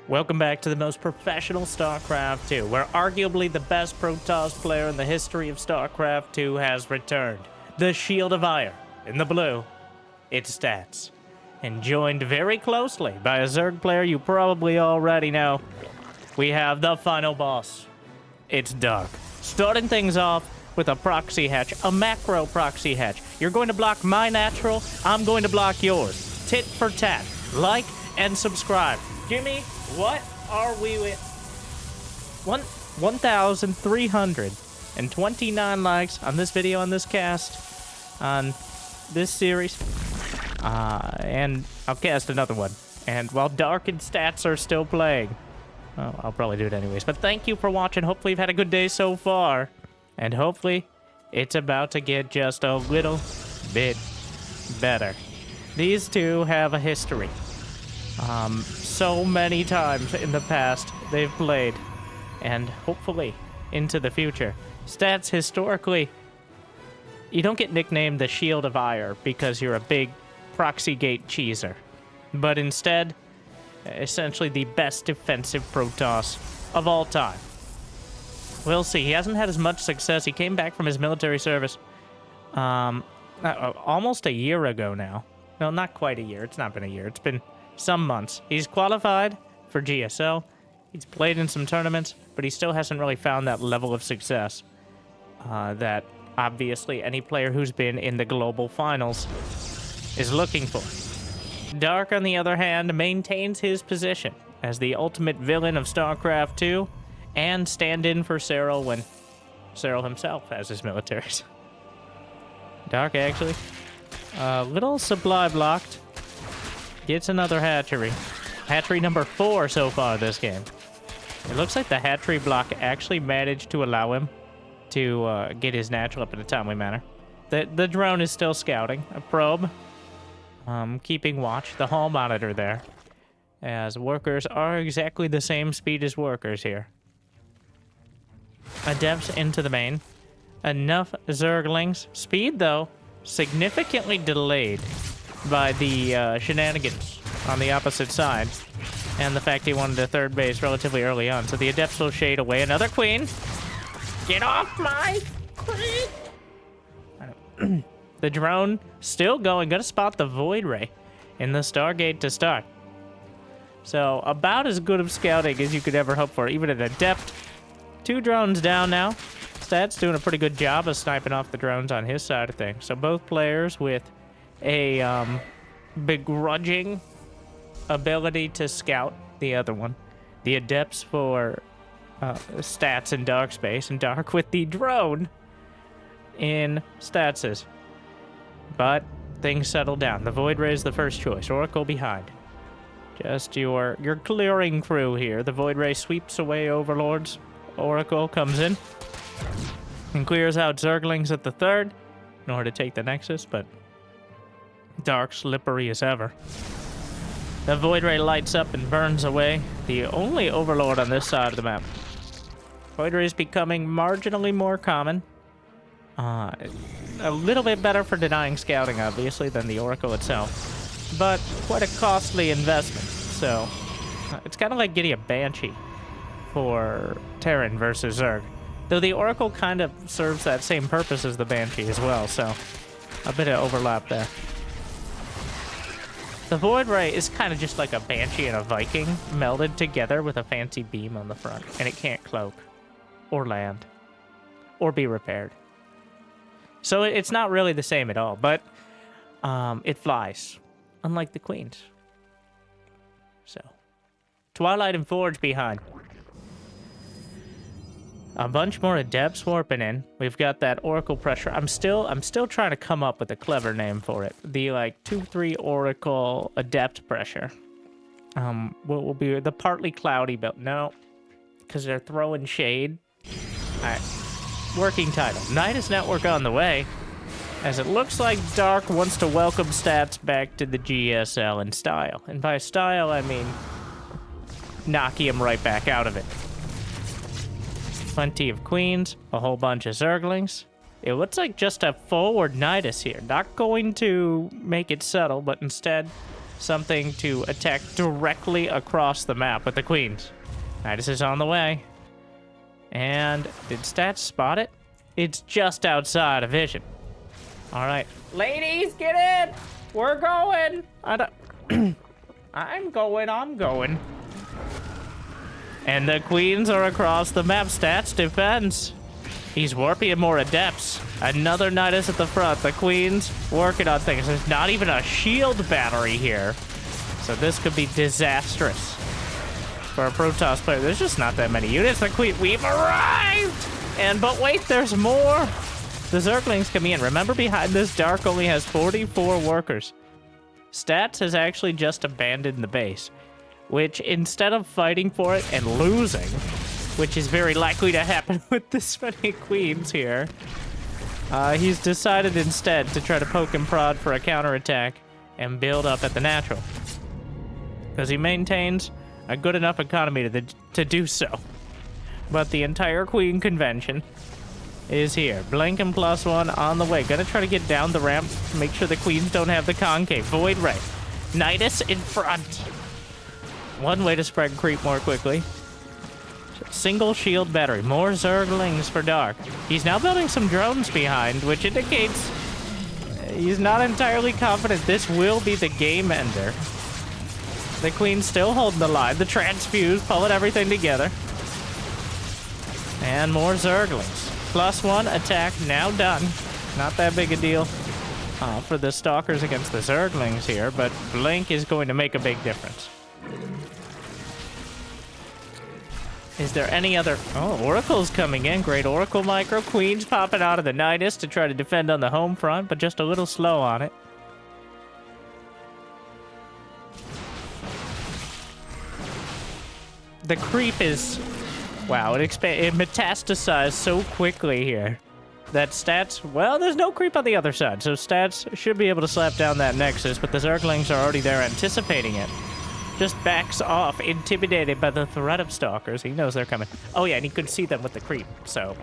Welcome back to the most professional StarCraft 2, where arguably the best Protoss player in the history of StarCraft 2 has returned. The Shield of Ire, in the blue, its stats. And joined very closely by a Zerg player you probably already know. We have the final boss. It's Dark. Starting things off with a proxy hatch, a macro proxy hatch. You're going to block my natural, I'm going to block yours. Tit for tat. Like and subscribe. Jimmy, what are we with? 1,329 likes on this video, on this cast, on this series. And I'll cast another one. And while Dark and Stats are still playing, well, I'll probably do it anyways. But thank you for watching. Hopefully you've had a good day so far. And hopefully it's about to get just a little bit better. These two have a history. So many times in the past they've played, and hopefully into the future. Stats, historically, you don't get nicknamed the Shield of Ire because you're a big proxy gate cheeser, but instead, essentially the best defensive Protoss of all time. We'll see. He hasn't had as much success. He came back from his military service almost a year ago now. No, not quite a year. It's not been a year. It's been some months. He's qualified for GSL. He's played in some tournaments, but he still hasn't really found that level of success that obviously any player who's been in the global finals is looking for. Dark, on the other hand, maintains his position as the ultimate villain of StarCraft 2 and stand-in for Cyril when Cyril himself has his militaries. Dark, actually, a little supply blocked. Gets another hatchery. Hatchery number 4 so far this game. It looks like the hatchery block actually managed to allow him to get his natural up in a timely manner. The drone is still scouting. A probe. Keeping watch. The hall monitor there. As workers are exactly the same speed as workers here. Adepts into the main. Enough Zerglings. Speed, though, significantly delayed by the shenanigans on the opposite side, and the fact he wanted a third base relatively early on. So the Adepts will shade away. Another queen! Get off my queen! The drone still going. Gonna spot the Void Ray in the Stargate to start. So about as good of scouting as you could ever hope for, even an Adept. 2 drones down now. Stats doing a pretty good job of sniping off the drones on his side of things. So both players with a begrudging ability to scout the other one. The Adepts for stats in dark space, and Dark with the drone in statses. But things settle down. The Void Ray is the first choice. Oracle behind. Just your clearing crew here. The Void Ray sweeps away Overlords. Oracle comes in and clears out Zerglings at the third in order to take the Nexus, but Dark slippery as ever. The Void Ray lights up and burns away. The only Overlord on this side of the map. Void Ray is becoming marginally more common. A little bit better for denying scouting, obviously, than the Oracle itself. But quite a costly investment. So, it's kind of like getting a Banshee for Terran versus Zerg. Though the Oracle kind of serves that same purpose as the Banshee as well, so a bit of overlap there. The Void Ray is kind of just like a Banshee and a Viking melded together with a fancy beam on the front, and it can't cloak, or land, or be repaired. So it's not really the same at all, but it flies, unlike the Queens. So, Twilight and Forge behind. A bunch more Adepts warping in. We've got that Oracle pressure. I'm still trying to come up with a clever name for it. The 2-3 Oracle Adept pressure. What will be the partly cloudy build? No, because they're throwing shade. All right, working title. Nidus network on the way, as it looks like Dark wants to welcome Stats back to the GSL in style. And by style, I mean knocking him right back out of it. Plenty of queens, a whole bunch of Zerglings. It looks like just a forward Nidus here. Not going to make it settle, but instead something to attack directly across the map with the queens. Nidus is on the way. And did Stats spot it? It's just outside of vision. All right. Ladies, get in! We're going! I'm going. And the queens are across the map. Stats defense. He's warping more adepts. Another Nidus at the front. The queens working on things. There's not even a shield battery here. So this could be disastrous for a Protoss player. There's just not that many units. The queen, we've arrived! But wait, there's more. The Zerglings coming in. Remember, behind this, Dark only has 44 workers. Stats has actually just abandoned the base, which instead of fighting for it and losing, which is very likely to happen with this many queens here, he's decided instead to try to poke and prod for a counterattack and build up at the natural. Because he maintains a good enough economy to do so. But the entire queen convention is here. Blinking +1 on the way. Gonna try to get down the ramp, make sure the queens don't have the concave. Void Ray. Nidus in front. One way to spread creep more quickly. Single shield battery. More Zerglings for Dark. He's now building some drones behind, which indicates he's not entirely confident this will be the game ender. The queen's still holding the line. The transfuse, pulling everything together. And more Zerglings. +1 attack now done. Not that big a deal for the Stalkers against the Zerglings here, but Blink is going to make a big difference. Is there any other... Oh, Oracle's coming in. Great Oracle micro. Queens popping out of the Nidus to try to defend on the home front, but just a little slow on it. The creep is... Wow, it metastasized so quickly here that Stats... Well, there's no creep on the other side, so Stats should be able to slap down that Nexus, but the Zerglings are already there anticipating it. Just backs off, intimidated by the threat of Stalkers. He knows they're coming. Oh yeah, and he could see them with the creep, so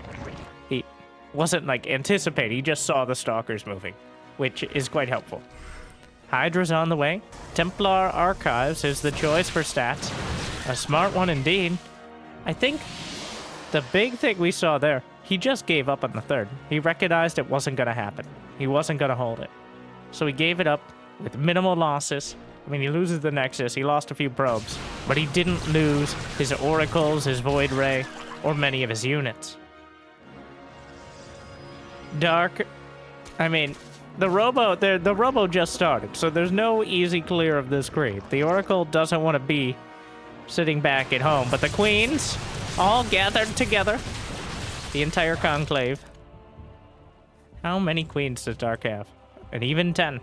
he wasn't, like, anticipating. He just saw the Stalkers moving, which is quite helpful. Hydra's on the way. Templar Archives is the choice for Stats. A smart one indeed. I think the big thing we saw there, he just gave up on the third. He recognized it wasn't going to happen. He wasn't going to hold it. So he gave it up with minimal losses. I mean, he loses the Nexus, he lost a few probes, but he didn't lose his Oracles, his Void Ray, or many of his units. Dark, I mean, the Robo just started, so there's no easy clear of this creep. The Oracle doesn't want to be sitting back at home, but the queens all gathered together. The entire conclave. How many queens does Dark have? And even 10.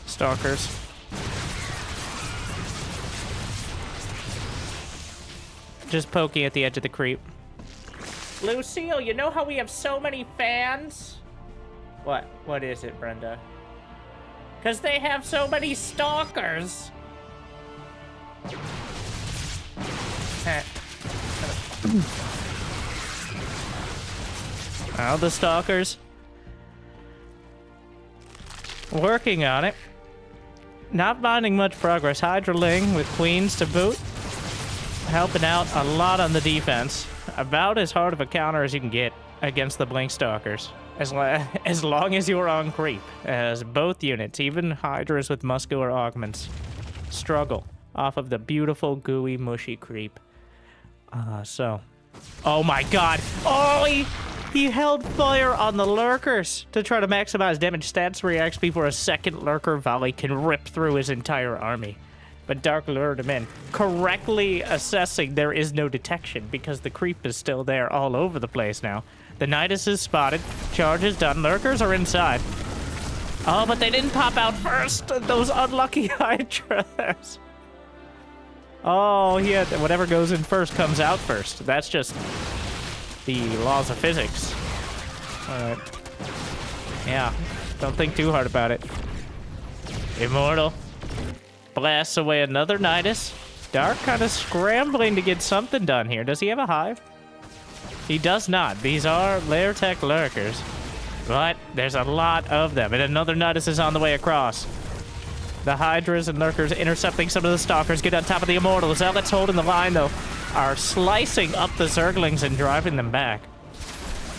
Stalkers. Just poking at the edge of the creep. Lucille, you know how we have so many fans? What? What is it, Brenda? Because they have so many Stalkers. Now the Stalkers. Working on it. Not finding much progress. Hydraling with queens to boot. Helping out a lot on the defense. About as hard of a counter as you can get against the Blink Stalkers. As long as you're on creep. As both units, even Hydras with muscular augments, struggle off of the beautiful, gooey, mushy creep. Oh my god! Oh, he held fire on the lurkers to try to maximize damage. Stats reacts before a second lurker volley can rip through his entire army. But Dark lured him in, correctly assessing there is no detection because the creep is still there all over the place now. The Nidus is spotted, charge is done, lurkers are inside. Oh, but they didn't pop out first, those unlucky Hydras. Oh, yeah, whatever goes in first comes out first. That's just the laws of physics. Alright. Yeah, don't think too hard about it. Immortal. Blasts away another Nidus. Dark kind of scrambling to get something done here. Does he have a hive? He does not. These are Lair Tech lurkers. But there's a lot of them, and another Nidus is on the way across. The Hydras and Lurkers intercepting some of the Stalkers, get on top of the Immortals. Zealots holding the line, though, are slicing up the Zerglings and driving them back.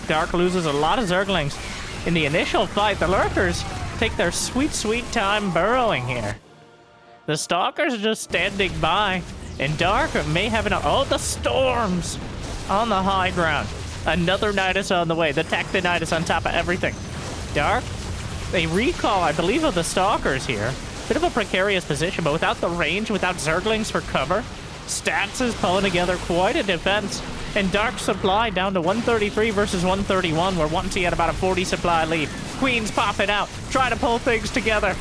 Dark loses a lot of Zerglings in the initial fight. The Lurkers take their sweet, sweet time burrowing here. The Stalkers are just standing by, and Dark may have oh, the Storms on the high ground. Another Nidus on the way. The Tactinidus on top of everything. Dark, a recall, I believe, of the Stalkers here. Bit of a precarious position, but without the range, without Zerglings for cover, Stats is pulling together quite a defense. And Dark supply down to 133 versus 131, where once he had about a 40 supply lead. Queens popping out, trying to pull things together.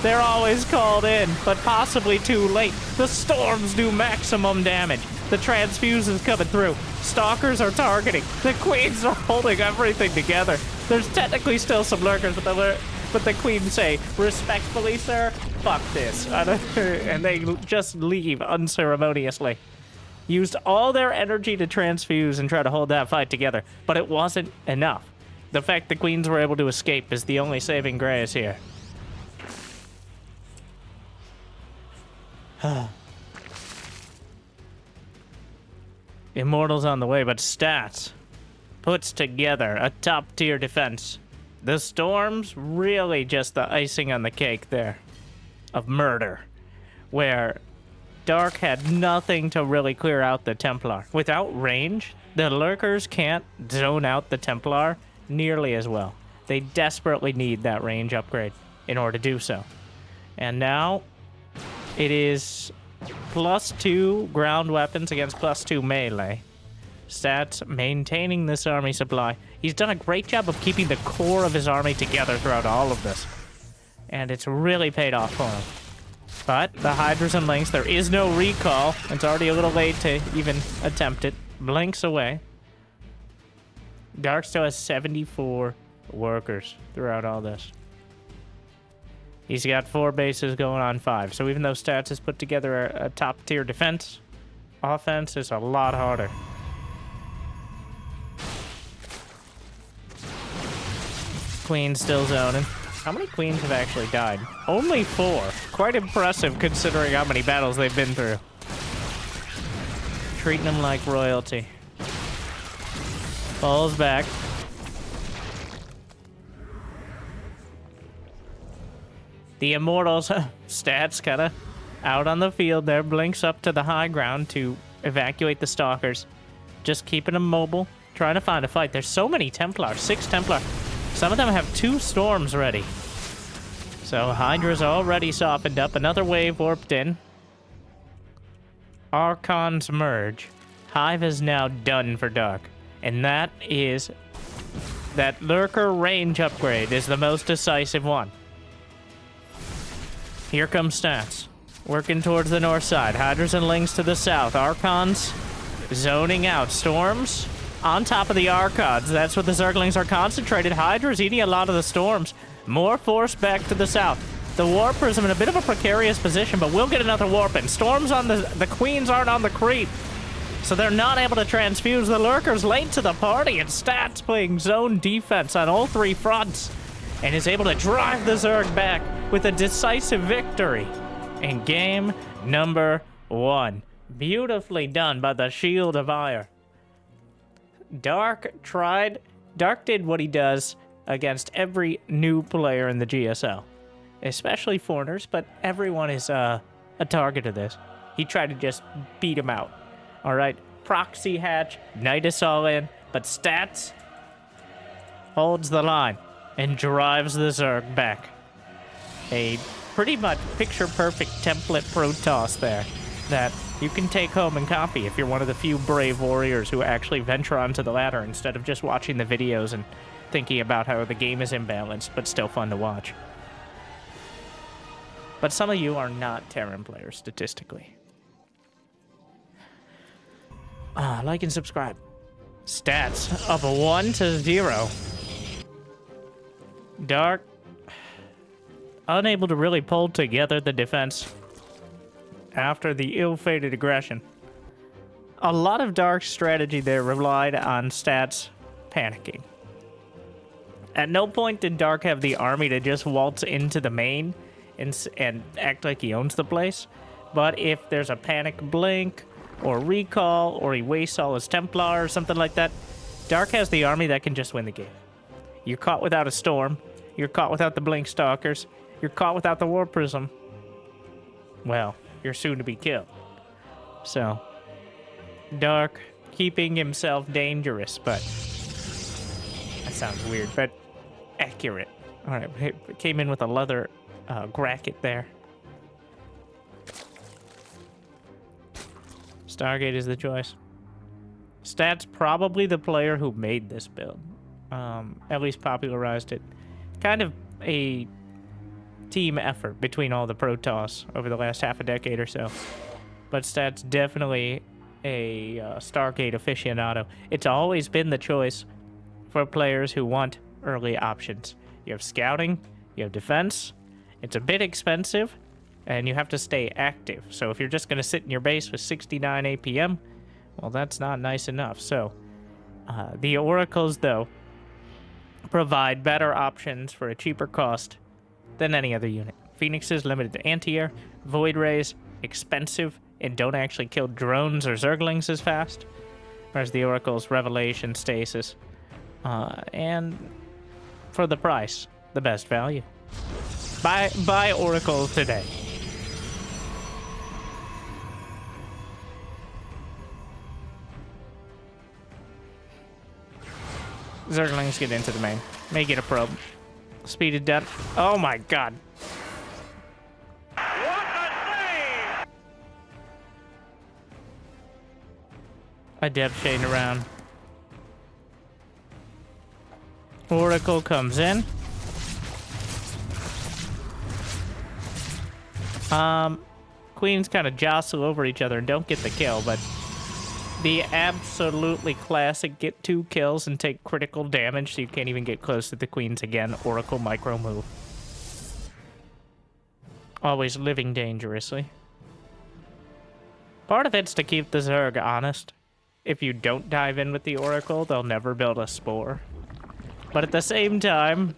They're always called in, but possibly too late. The Storms do maximum damage. The Transfuse is coming through. Stalkers are targeting. The Queens are holding everything together. There's technically still some Lurkers, but the Queens say, respectfully, sir, fuck this. And they just leave unceremoniously. Used all their energy to transfuse and try to hold that fight together, but it wasn't enough. The fact the Queens were able to escape is the only saving grace here. Immortals on the way, but Stats puts together a top-tier defense. The Storms, really just the icing on the cake there of murder, where Dark had nothing to really clear out the Templar. Without range, the Lurkers can't zone out the Templar nearly as well. They desperately need that range upgrade in order to do so. And now it is +2 ground weapons against +2 melee. Stats maintaining this army supply. He's done a great job of keeping the core of his army together throughout all of this. And it's really paid off for him. But the Hydras and Lynx, there is no recall. It's already a little late to even attempt it. Blinks away. Dark still has 74 workers throughout all this. He's got 4 bases going on 5. So even though Stats has put together a top-tier defense, offense is a lot harder. Queen still zoning. How many queens have actually died? Only 4. Quite impressive considering how many battles they've been through. Treating them like royalty. Falls back. The Immortals, Stats kind of out on the field there, blinks up to the high ground to evacuate the Stalkers. Just keeping them mobile, trying to find a fight. There's so many Templars, 6 Templar. Some of them have 2 Storms ready. So Hydra's already softened up. Another wave warped in. Archons merge. Hive is now done for Dark. And that Lurker range upgrade is the most decisive one. Here comes Stats. Working towards the north side. Hydras and Lynx to the south. Archons zoning out. Storms on top of the Archons. That's what the Zerglings are concentrated. Hydra's eating a lot of the Storms. More force back to the south. The Warpers are in a bit of a precarious position, but we'll get another warp in. Storms on the Queens aren't on the creep, so they're not able to transfuse. The Lurkers late to the party, and Stats playing zone defense on all 3 fronts, and is able to drive the Zerg back with a decisive victory in game number 1. Beautifully done by the Shield of Ire. Dark did what he does against every new player in the GSL, especially foreigners, but everyone is a target of this. He tried to just beat him out. All right, proxy hatch, Nidus all in, but Stats holds the line and drives the Zerg back. A pretty much picture-perfect template Protoss there that you can take home and copy if you're one of the few brave warriors who actually venture onto the ladder instead of just watching the videos and thinking about how the game is imbalanced, but still fun to watch. But some of you are not Terran players, statistically. Like and subscribe. Stats up 1-0. Dark unable to really pull together the defense after the ill-fated aggression. A lot of Dark's strategy there relied on Stats panicking. At no point did Dark have the army to just waltz into the main and act like he owns the place. But if there's a panic blink or recall or he wastes all his Templar or something like that, Dark has the army that can just win the game. You're caught without a storm. You're caught without the blink stalkers. You're caught without the war prism. Well, you're soon to be killed. So, Dark keeping himself dangerous, but that sounds weird, but accurate. All right, it came in with a leather bracket there. Stargate is the choice. Stat's probably the player who made this build. At least popularized it. Kind of a team effort between all the Protoss over the last half a decade or so. But Stat's definitely a Stargate aficionado. It's always been the choice for players who want early options. You have scouting, you have defense, it's a bit expensive, and you have to stay active. So if you're just going to sit in your base with 69 APM, well, that's not nice enough. So the Oracles, though, provide better options for a cheaper cost than any other unit. Phoenixes limited to anti-air, Void Rays expensive and don't actually kill drones or Zerglings as fast, whereas the Oracles Revelation Stasis, and for the price, the best value. Buy Oracle today. Zerglings get into the main. May get a probe. Speeded death. Oh my god. What a save! A depth shade around. Oracle comes in. Queens kind of jostle over each other and don't get the kill, but the absolutely classic get 2 kills and take critical damage so you can't even get close to the queens again. Oracle micro move. Always living dangerously. Part of it's to keep the Zerg honest. If you don't dive in with the Oracle, they'll never build a spore. But at the same time,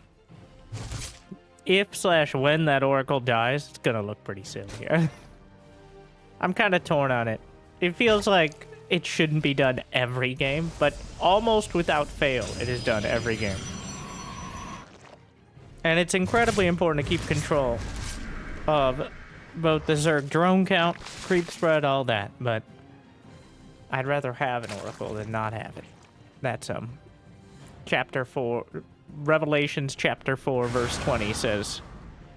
if/when that Oracle dies, it's gonna look pretty silly here. I'm kind of torn on it. It feels like it shouldn't be done every game, but almost without fail, it is done every game. And it's incredibly important to keep control of both the Zerg drone count, creep spread, all that, but I'd rather have an Oracle than not have it. That's, Chapter 4, Revelations Chapter 4, verse 20 says,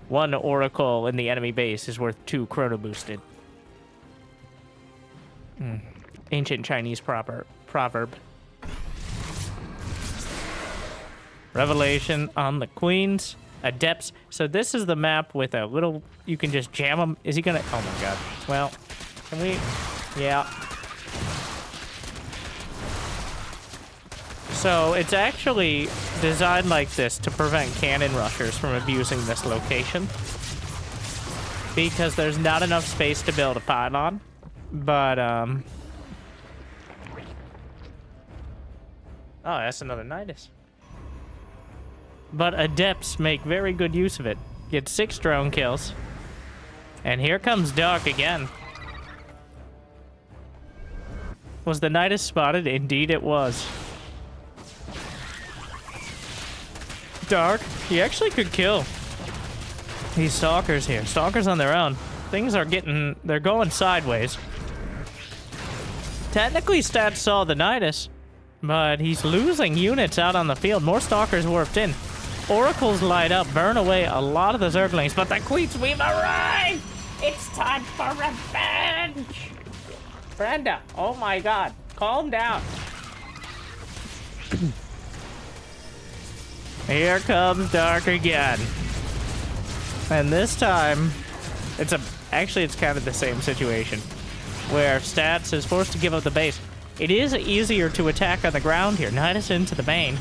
1 Oracle in the enemy base is worth 2 chrono boosted. Ancient Chinese proverb. Revelation on the queens. Adepts. So this is the map with a little... You can just jam them. Is he gonna... Oh my god. Well, can we... Yeah. So it's actually designed like this to prevent cannon rushers from abusing this location. Because there's not enough space to build a pylon. But, Oh, that's another Nidus. But Adepts make very good use of it. Get 6 drone kills. And here comes Dark again. Was the Nidus spotted? Indeed it was. Dark, he actually could kill these Stalkers here. Stalkers on their own. Things are getting... They're going sideways. Technically, Stats saw the Nidus, but he's losing units out on the field. More Stalkers warped in. Oracles light up, burn away a lot of the Zerglings, but the Queens, we've arrived! It's time for revenge! Brenda, oh my god, calm down. Here comes Dark again. And this time, actually it's kind of the same situation, where Stats is forced to give up the base. It is easier to attack on the ground here. Nidus into the main,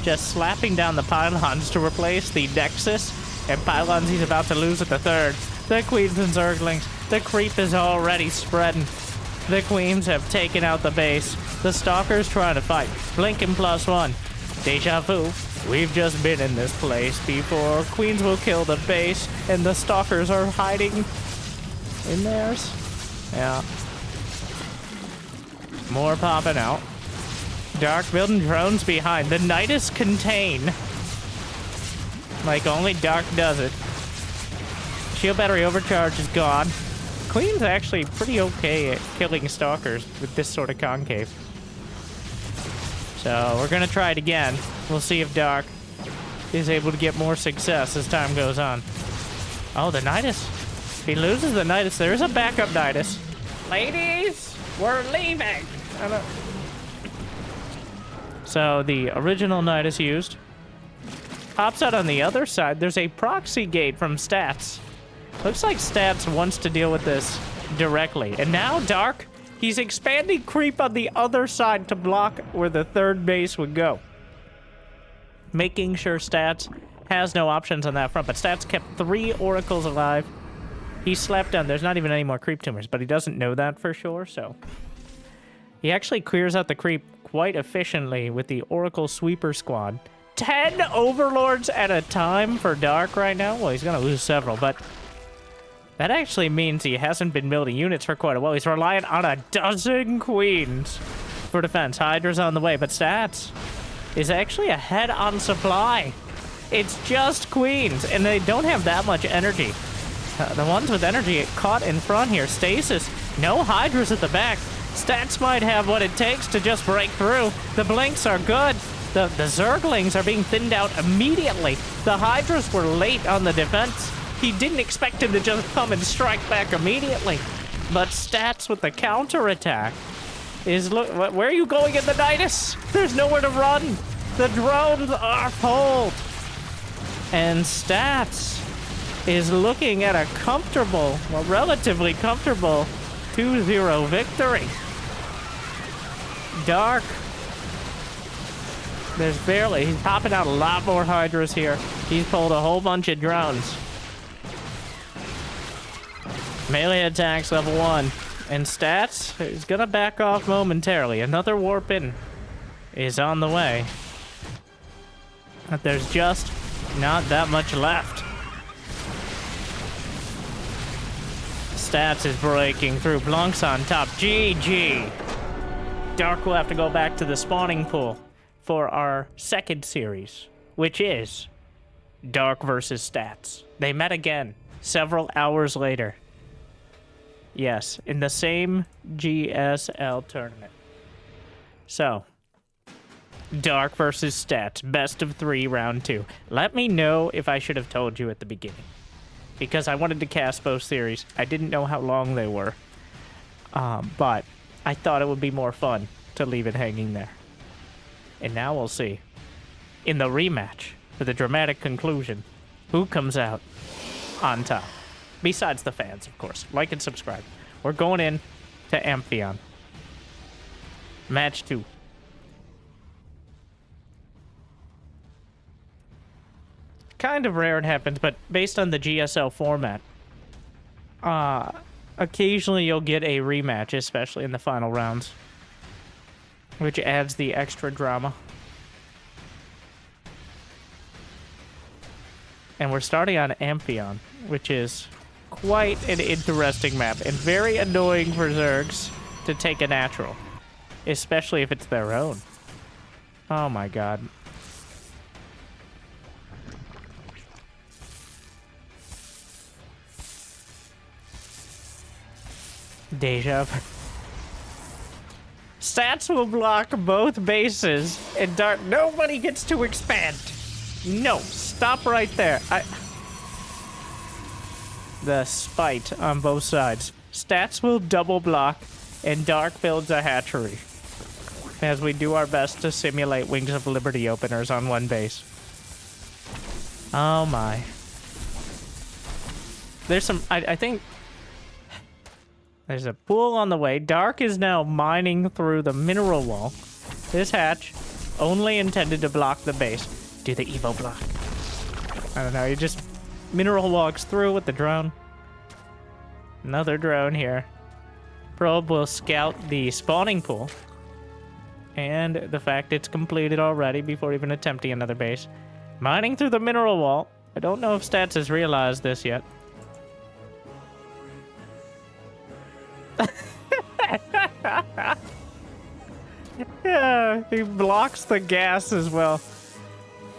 just slapping down the pylons to replace the Nexus, and pylons he's about to lose at the 3rd. The Queens and Zerglings. The creep is already spreading. The Queens have taken out the base. The Stalker's trying to fight. Blinking +1. Deja vu. We've just been in this place before. Queens will kill the base, and the stalkers are hiding in theirs. Yeah. More popping out. Dark building drones behind. The Nidus contain. Like only Dark does it. Shield battery overcharge is gone. Queen's actually pretty okay at killing stalkers with this sort of concave. So we're gonna try it again. We'll see if Dark is able to get more success as time goes on. Oh, the Nidus. If he loses the Nidus, there is a backup Nidus. Ladies, we're leaving. So the original Nidus used. Pops out on the other side. There's a proxy gate from Stats. Looks like Stats wants to deal with this directly. And now Dark, he's expanding creep on the other side to block where the third base would go. Making sure Stats has no options on that front. But Stats kept 3 oracles alive. He slapped down. There's not even any more creep tumors, but he doesn't know that for sure, so. He actually clears out the creep quite efficiently with the Oracle Sweeper Squad. 10 Overlords at a time for Dark right now. Well, he's going to lose several, but that actually means he hasn't been building units for quite a while. He's reliant on a dozen Queens for defense. Hydra's on the way, but Stats is actually ahead on supply. It's just Queens, and they don't have that much energy. The ones with energy get caught in front here. Stasis, no Hydras at the back. Stats might have what it takes to just break through. The Blinks are good. The Zerglings are being thinned out immediately. The Hydras were late on the defense. He didn't expect him to just come and strike back immediately. But Stats with the counterattack is... Where are you going in the Nidus? There's nowhere to run. The drones are pulled. And Stats is looking at a comfortable, well, relatively comfortable 2-0 victory. Dark. There's barely... He's popping out a lot more Hydras here. He's pulled a whole bunch of drones. Melee attacks level 1. And Stats is gonna back off momentarily. Another warp in is on the way. But there's just not that much left. Stats is breaking through. Blanc's on top. GG. Dark will have to go back to the spawning pool for our second series, which is Dark versus Stats. They met again several hours later. Yes, in the same GSL tournament. So, Dark versus Stats, best of 3, round 2. Let me know if I should have told you at the beginning, because I wanted to cast both series. I didn't know how long they were, but I thought it would be more fun to leave it hanging there. And now we'll see, in the rematch, for the dramatic conclusion, who comes out on top. Besides the fans, of course. Like and subscribe. We're going in to Amphion. Match 2. Kind of rare it happens, but based on the GSL format, occasionally you'll get a rematch, especially in the final rounds, which adds the extra drama. And we're starting on Amphion, which is quite an interesting map and very annoying for Zergs to take a natural, especially if it's their own. Oh my god. Deja vu. Stats will block both bases, and Dark... Nobody gets to expand. No, stop right there. The spite on both sides. Stats will double block, and Dark builds a hatchery, as we do our best to simulate Wings of Liberty openers on one base. Oh my. There's some... I think... There's a pool on the way. Dark is now mining through the mineral wall. This hatch, only intended to block the base. Do the Evo block. I don't know, he just mineral walks through with the drone. Another drone here. Probe will scout the spawning pool. and the fact it's completed already before even attempting another base. Mining through the mineral wall. I don't know if Stats has realized this yet. Yeah, he blocks the gas as well.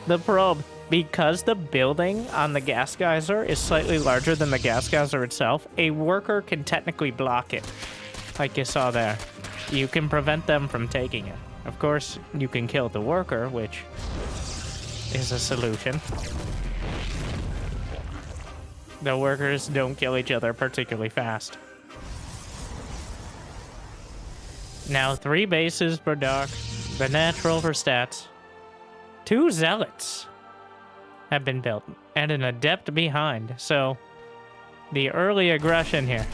The probe. Because the building on the gas geyser is slightly larger than the gas geyser itself, a worker can technically block it. Like you saw there. You can prevent them from taking it. Of course, you can kill the worker, which is a solution. The workers don't kill each other particularly fast. Now 3 bases for Dark, the natural for Stats. 2 zealots have been built, and an adept behind, so the early aggression here.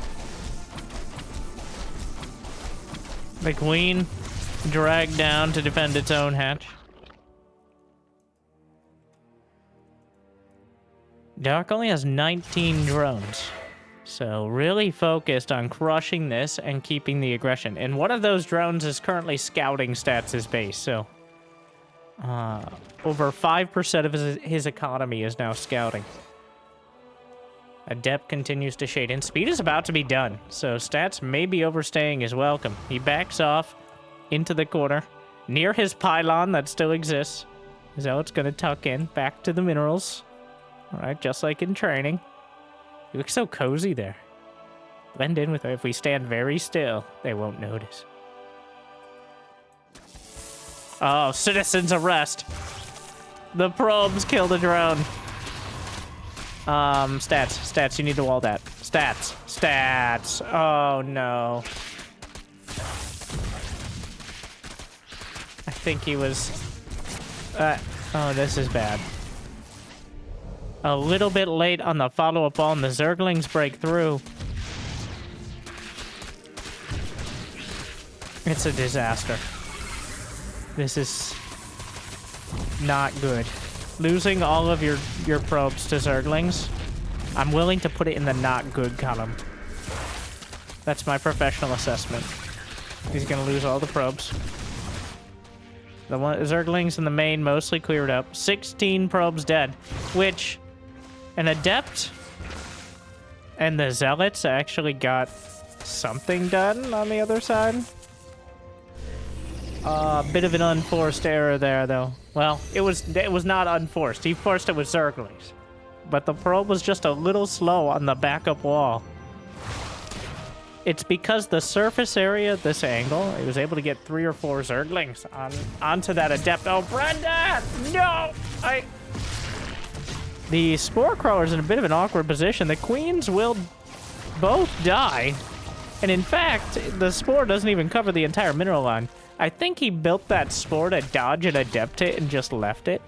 The queen dragged down to defend its own hatch. Dark only has 19 drones, so really focused on crushing this and keeping the aggression. And one of those drones is currently scouting Stats' base, so over 5% of his economy is now scouting. Adept continues to shade in. Speed is about to be done, so Stats may be overstaying his welcome. He backs off into the corner, near his pylon that still exists. Zealot's gonna tuck in, back to the minerals. Alright, just like in training. You look so cozy there. Blend in with her. If we stand very still, they won't notice. Oh, citizens arrest. The probes kill the drone. Stats, you need to wall that. Stats. Oh no. I think he was... oh, this is bad. A little bit late on the follow-up ball, and the Zerglings break through. It's a disaster. This is not good. Losing all of your probes to Zerglings, I'm willing to put it in the not good column. That's my professional assessment. He's gonna lose all the probes. The Zerglings in the main mostly cleared up. 16 probes dead, which an adept and the zealots actually got something done on the other side. A bit of an unforced error there, though. Well, it was not unforced. He forced it with Zerglings. But the probe was just a little slow on the backup wall. It's because the surface area, this angle, it was able to get 3 or 4 Zerglings onto that adept. Oh, Brenda! No! The Spore Crawler's in a bit of an awkward position. The queens will both die. And in fact, the Spore doesn't even cover the entire mineral line. I think he built that Spore to dodge an adept hit and just left it.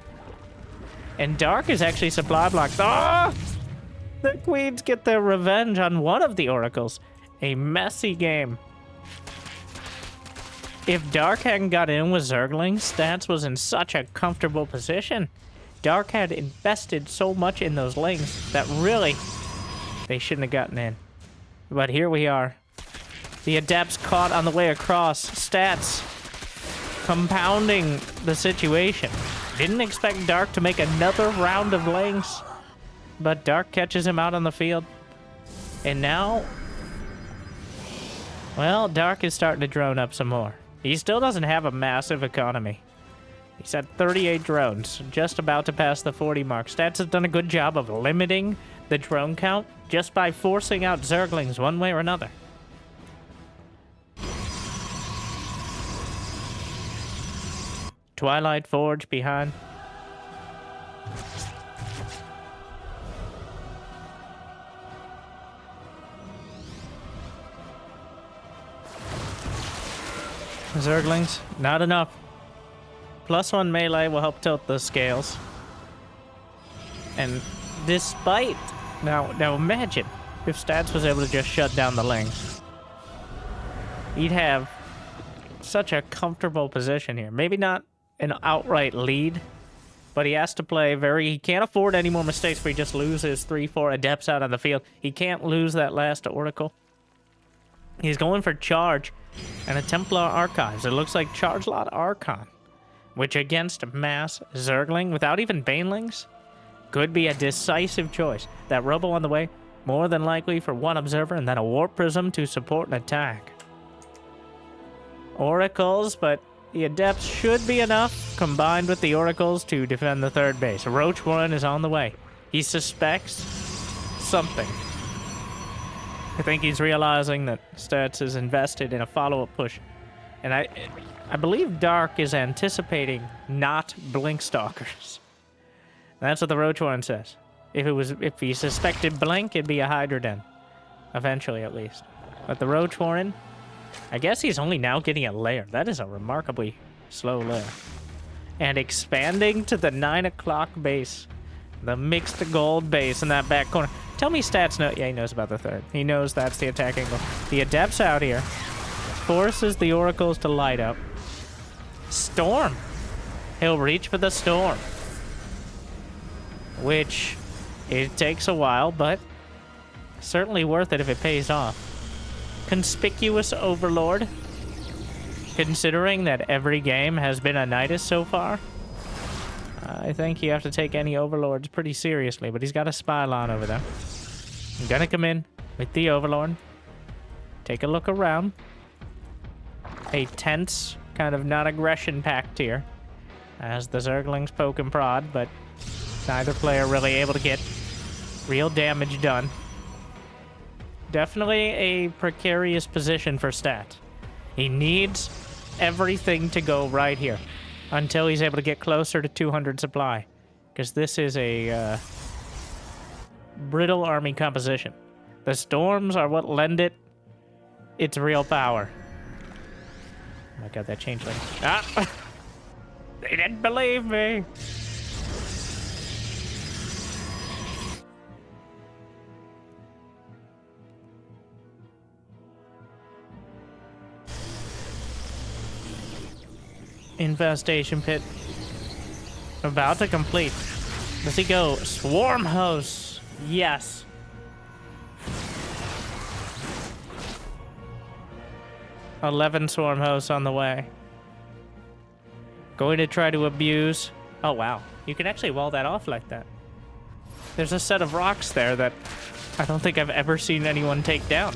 And Dark is actually supply blocked. Ah! The queens get their revenge on one of the oracles. A messy game. If Dark hadn't got in with Zerglings, Stats was in such a comfortable position. Dark had invested so much in those lings that really, they shouldn't have gotten in. But here we are. The adepts caught on the way across. Stats compounding the situation. Didn't expect Dark to make another round of lings, but Dark catches him out on the field. And now, well, Dark is starting to drone up some more. He still doesn't have a massive economy. He's at 38 drones, just about to pass the 40 mark. Stats has done a good job of limiting the drone count just by forcing out Zerglings one way or another. Twilight Forge behind. Zerglings, not enough. +1 melee will help tilt the scales. And despite... Now imagine if Stats was able to just shut down the lings. He'd have such a comfortable position here. Maybe not an outright lead, but he has to play very... He can't afford any more mistakes where he just loses 3-4 adepts out on the field. He can't lose that last oracle. He's going for charge and a Templar Archives. It looks like Charge Lot Archon, which against mass Zergling without even Banelings could be a decisive choice. That Robo on the way, more than likely for one Observer, and then a Warp Prism to support an attack. Oracles, but the Adepts should be enough, combined with the Oracles, to defend the third base. Roach Warren is on the way. He suspects something. I think he's realizing that Stats is invested in a follow-up push. And I believe Dark is anticipating not Blink Stalkers. That's what the Roach Warren says. If he suspected Blink, it'd be a Hydra Den. Eventually, at least. But the Roach Warren, I guess he's only now getting a lair. That is a remarkably slow lair. And expanding to the 9 o'clock base. The mixed gold base in that back corner. Tell me Stats know. Yeah, he knows about the third. He knows that's the attack angle. The Adepts out here. Forces the Oracles to light up. Storm. He'll reach for the Storm. Which, it takes a while, but certainly worth it if it pays off. Conspicuous Overlord. Considering that every game has been a Nidus so far, I think you have to take any Overlords pretty seriously, but he's got a Spylon over there. I'm gonna come in with the Overlord. Take a look around. A tense, kind of non-aggression pact here, as the Zerglings poke and prod, but neither player really able to get real damage done. Definitely a precarious position for Stat. He needs everything to go right here until he's able to get closer to 200 supply, because this is a brittle army composition. The Storms are what lend it its real power. Oh my god, that changeling. Ah! They didn't believe me! Infestation pit. About to complete. Does he go Swarm Host? Yes. "11 Swarm Hosts on the way. Going to try to abuse. Oh, wow. You can actually wall that off like that. There's a set of rocks there that I don't think I've ever seen anyone take down.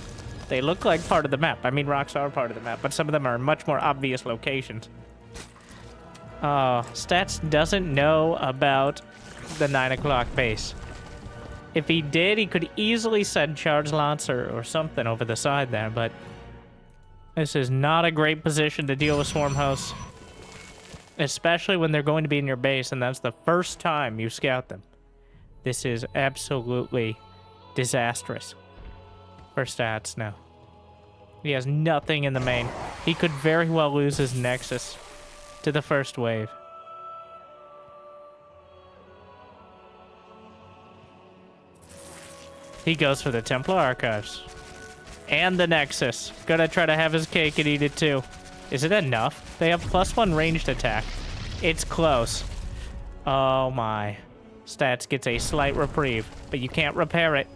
They look like part of the map. I mean, rocks are part of the map, but some of them are in much more obvious locations. Stats doesn't know about the 9 o'clock base. If he did, he could easily send charge lots or something over the side there, but this is not a great position to deal with Swarm Hosts, especially when they're going to be in your base, and that's the first time you scout them. This is absolutely disastrous for Stats now. He has nothing in the main. He could very well lose his Nexus to the first wave. He goes for the Templar Archives. And the Nexus. Gonna try to have his cake and eat it too. Is it enough? They have +1 ranged attack. It's close. Oh my. Stats gets a slight reprieve, but you can't repair it.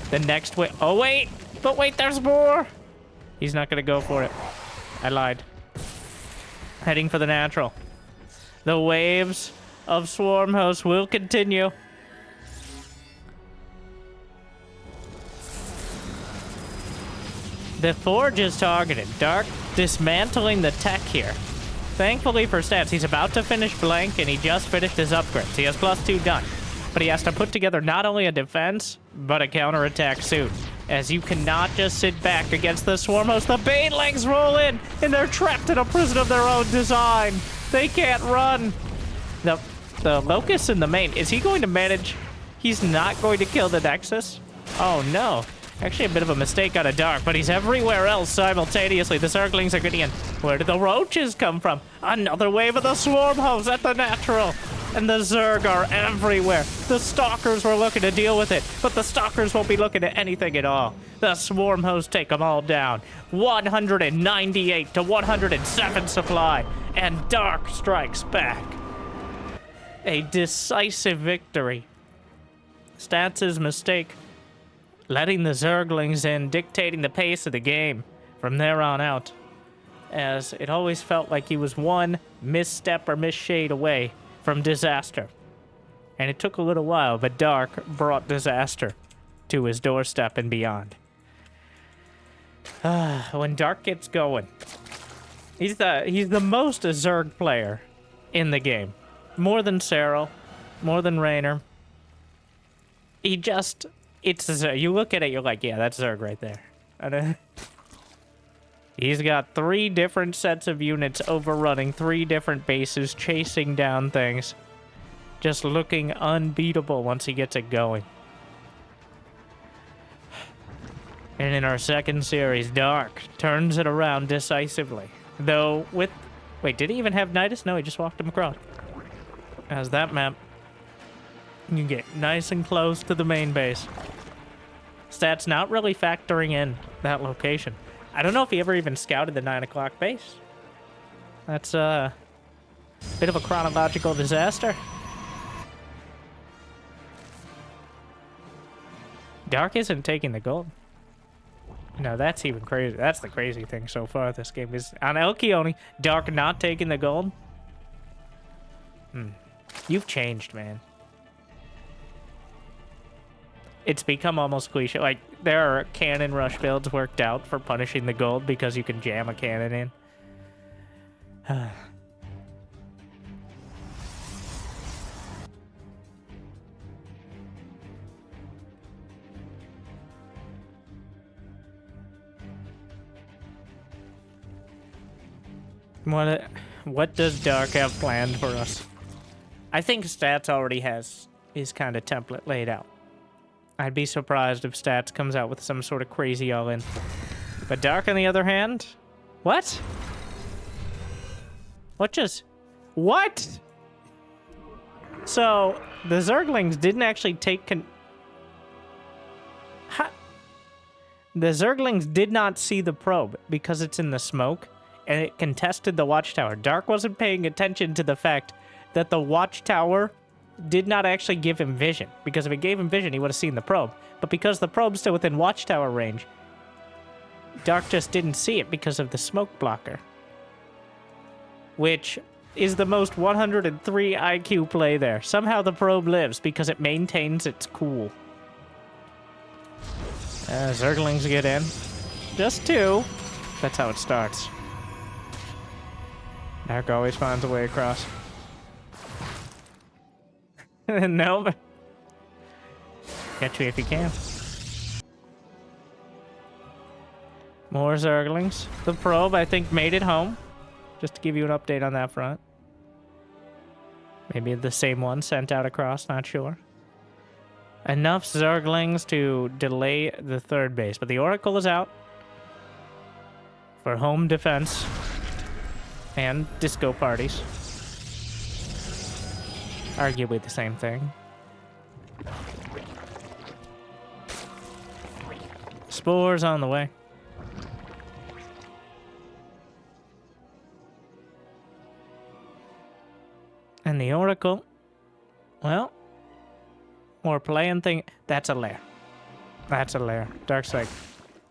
The next wave. Oh wait! But wait, there's more! He's not gonna go for it. I lied. Heading for the natural. The waves of Swarm Hosts will continue. The Forge is targeted. Dark dismantling the tech here. Thankfully for Stats, he's about to finish Blank, and he just finished his upgrades. He has +2 done. But he has to put together not only a defense, but a counterattack soon. As you cannot just sit back against the Swarm Host. The Banelings roll in, and they're trapped in a prison of their own design. They can't run. The Locust in the main, is he going to manage? He's not going to kill the Nexus? Oh no. Actually a bit of a mistake on a Dark, but he's everywhere else simultaneously. The Zerglings are getting in. Where did the Roaches come from? Another wave of the Swarm Hosts at the natural. And the Zerg are everywhere. The Stalkers were looking to deal with it, but the Stalkers won't be looking at anything at all. The Swarm Hosts take them all down. 198 to 107 supply, and Dark strikes back. A decisive victory. Stats' mistake letting the Zerglings in, dictating the pace of the game from there on out, as it always felt like he was one misstep or misshade away from disaster. And it took a little while, but Dark brought disaster to his doorstep and beyond. When Dark gets going, he's the most Zerg player in the game. More than Cyril, more than Raynor. It's Zerg. You look at it, you're like, yeah, that's Zerg right there. And, he's got 3 different sets of units overrunning 3 different bases, chasing down things. Just looking unbeatable once he gets it going. And in our second series, Dark turns it around decisively. Though with... Wait, did he even have Nidus? No, he just walked him across. As that map, you get nice and close to the main base. Stats not really factoring in that location. I don't know if he ever even scouted the 9 o'clock base. That's a bit of a chronological disaster. Dark isn't taking the gold. No, that's even crazy. That's the crazy thing so far. This game is on Elkioni. Dark not taking the gold. You've changed, man. It's become almost cliche. Like, there are cannon rush builds worked out for punishing the gold because you can jam a cannon in. What does Dark have planned for us? I think Stats already has his kind of template laid out. I'd be surprised if Stats comes out with some sort of crazy all-in. But Dark, on the other hand... What? What? So, the Zerglings didn't actually take The Zerglings did not see the probe because it's in the smoke, and it contested the watchtower. Dark wasn't paying attention to the fact that the watchtower did not actually give him vision, because if it gave him vision, he would have seen the probe. But because the probe's still within watchtower range, Dark just didn't see it because of the smoke blocker. Which is the most 103 IQ play there. Somehow the probe lives because it maintains its cool. Zerglings get in. Just 2. That's how it starts. Dark always finds a way across. No. Catch me if you can. More Zerglings. The probe, I think, made it home. Just to give you an update on that front. Maybe the same one sent out across, not sure. Enough Zerglings to delay the 3rd base. But the Oracle is out. For home defense. And disco parties. Arguably the same thing. Spores on the way. And the Oracle, well, we're playing thing. That's a lair. That's a lair. Dark's like,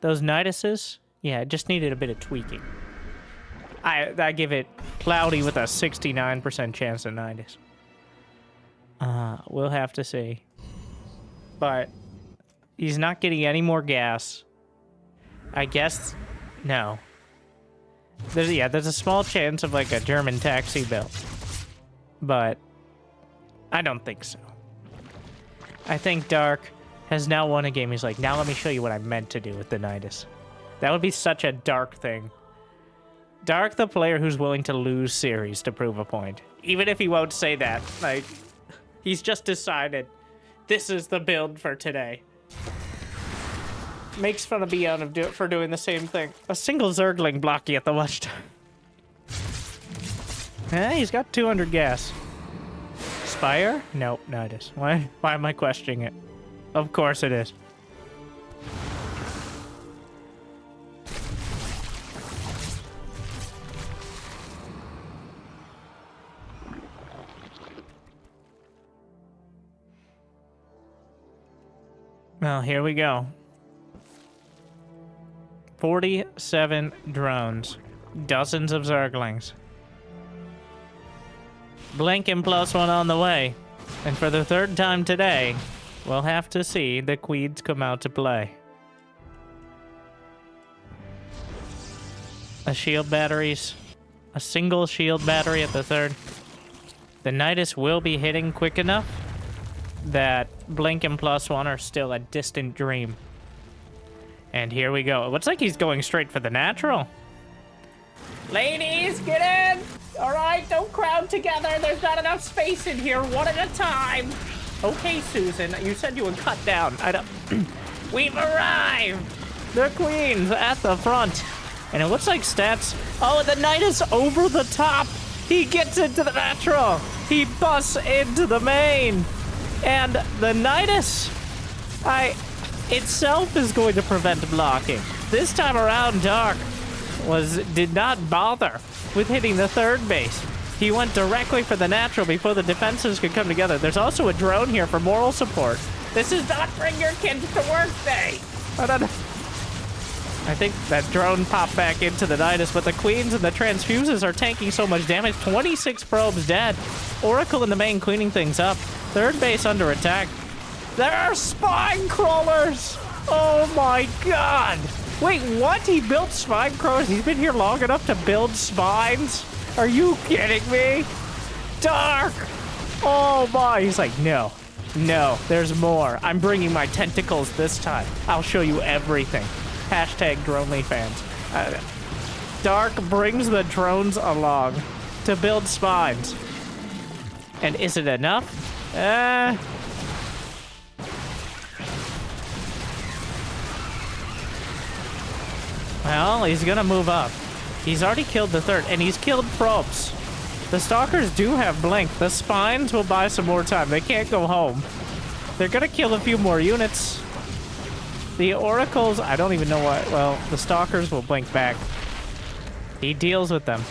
those Niduses, yeah, it just needed a bit of tweaking. I give it Cloudy with a 69% chance of Nidus. We'll have to see. But he's not getting any more gas. I guess, no. There's a small chance of like a German taxi build. But I don't think so. I think Dark has now won a game. He's like, now let me show you what I meant to do with the Nidus. That would be such a Dark thing. Dark, the player who's willing to lose series to prove a point. Even if he won't say that. Like, he's just decided, this is the build for today. Makes fun of Beyond for doing the same thing. A single Zergling blocky at the watchtower. He's got 200 gas. Spire? Nope, Nidus. Why am I questioning it? Of course it is. Well, here we go. 47 drones. Dozens of Zerglings. Blinking +1 on the way. And for the third time today, we'll have to see the Queens come out to play. A shield batteries. A single shield battery at the third. The Nidus will be hitting quick enough that blinking +1 are still a distant dream. And here we go. It looks like he's going straight for the natural. Ladies, get in! All right, don't crowd together. There's not enough space in here. One at a time. Okay, Susan, you said you would cut down. I don't... We've arrived! The Queens at the front. And it looks like stats... Oh, and the knight is over the top. He gets into the natural. He busts into the main. And the Nidus... itself is going to prevent blocking. This time around, Dark did not bother with hitting the third base. He went directly for the natural before the defenses could come together. There's also a drone here for moral support. This is not bring your kids to work day. I think that drone popped back into the Nidus, but the Queens and the Transfuses are taking so much damage. 26 probes dead. Oracle in the main cleaning things up. Third base under attack. There are spine crawlers! Oh my god! Wait, what? He built spine crawlers? He's been here long enough to build spines? Are you kidding me? Dark! Oh my! He's like, no. No, there's more. I'm bringing my tentacles this time. I'll show you everything. Hashtag Dronely fans. Dark brings the drones along to build spines. And is it enough? Well, he's gonna move up. He's already killed the third, and he's killed probes. The Stalkers do have blink. The Spines will buy some more time. They can't go home. They're gonna kill a few more units. The Oracles, I don't even know what... Well, the Stalkers will blink back. He deals with them.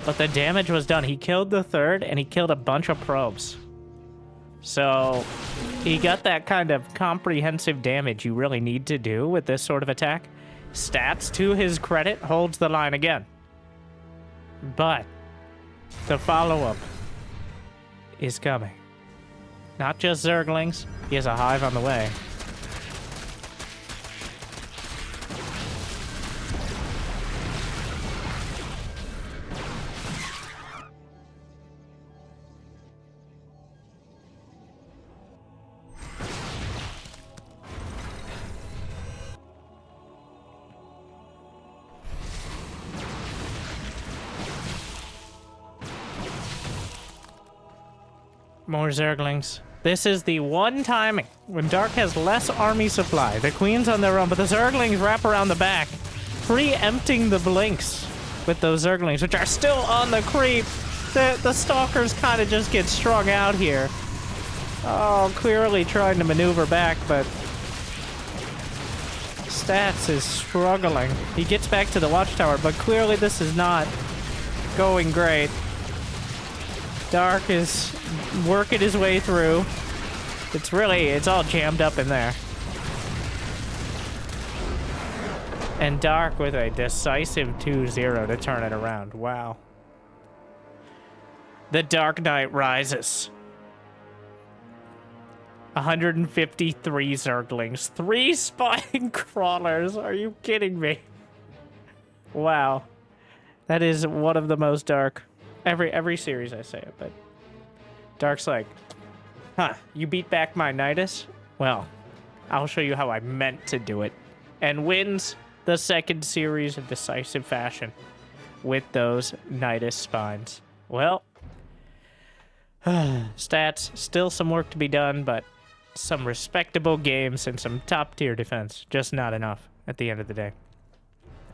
But the damage was done. He killed the third, and he killed a bunch of probes. So, he got that kind of comprehensive damage you really need to do with this sort of attack. Stats, to his credit, holds the line again. But the follow-up is coming. Not just Zerglings. He has a hive on the way. More Zerglings. This is the one timing when Dark has less army supply. The Queen's on their own, but the Zerglings wrap around the back, preempting the blinks with those Zerglings, which are still on the creep. The Stalkers kind of just get strung out here. Oh, clearly trying to maneuver back, but Stats is struggling. He gets back to the watchtower, but clearly this is not going great. Dark is working his way through. It's all jammed up in there. And Dark with a decisive 2-0 to turn it around. Wow. The Dark Knight rises. 153 Zerglings. 3 spine crawlers. Are you kidding me? Wow. That is one of the most Dark... Every series I say it, but... Dark's like, huh, you beat back my Nidus? Well, I'll show you how I meant to do it. And wins the second series in decisive fashion with those Nidus spines. Well, stats, still some work to be done, but some respectable games and some top-tier defense. Just not enough at the end of the day.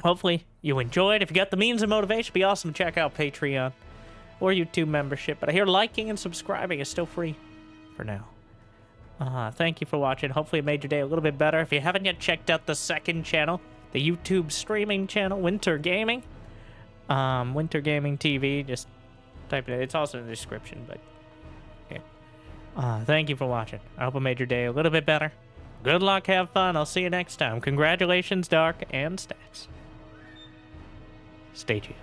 Hopefully you enjoyed. If you got the means and motivation, it'd be awesome to check out Patreon or YouTube membership. But I hear liking and subscribing is still free for now. Thank you for watching. Hopefully it made your day a little bit better. If you haven't yet checked out the second channel, the YouTube streaming channel, Winter Gaming. Winter Gaming TV, just type it in. It's also in the description, but yeah. Thank you for watching. I hope it made your day a little bit better. Good luck, have fun. I'll see you next time. Congratulations, Dark and Stacks. Stay tuned.